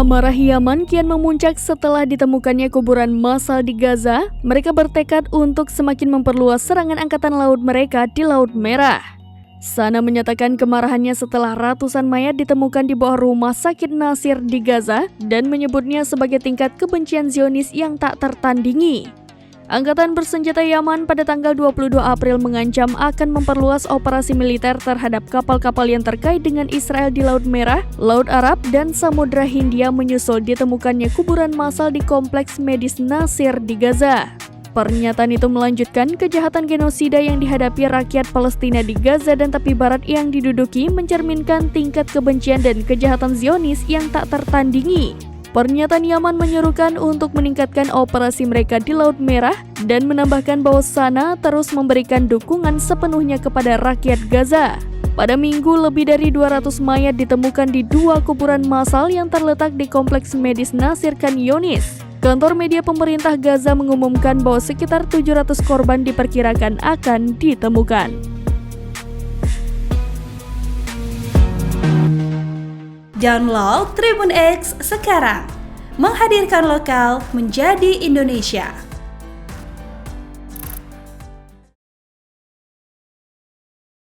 Amarah Yaman kian memuncak setelah ditemukannya kuburan massal di Gaza. Mereka bertekad untuk semakin memperluas serangan angkatan laut mereka di Laut Merah. Sana menyatakan kemarahannya setelah ratusan mayat ditemukan di bawah rumah sakit Nasir di Gaza dan menyebutnya sebagai tingkat kebencian Zionis yang tak tertandingi. Angkatan bersenjata Yaman pada tanggal 22 April mengancam akan memperluas operasi militer terhadap kapal-kapal yang terkait dengan Israel di Laut Merah, Laut Arab, dan Samudra Hindia menyusul ditemukannya kuburan massal di kompleks medis Nasir di Gaza. Pernyataan itu melanjutkan kejahatan genosida yang dihadapi rakyat Palestina di Gaza dan tepi barat yang diduduki mencerminkan tingkat kebencian dan kejahatan Zionis yang tak tertandingi. Pernyataan Yaman menyerukan untuk meningkatkan operasi mereka di Laut Merah dan menambahkan bahwa sana terus memberikan dukungan sepenuhnya kepada rakyat Gaza. Pada Minggu, lebih dari 200 mayat ditemukan di dua kuburan massal yang terletak di kompleks medis Nasir Khan Younis. Kantor media pemerintah Gaza mengumumkan bahwa sekitar 700 korban diperkirakan akan ditemukan. Download Tribun X sekarang, menghadirkan lokal menjadi Indonesia.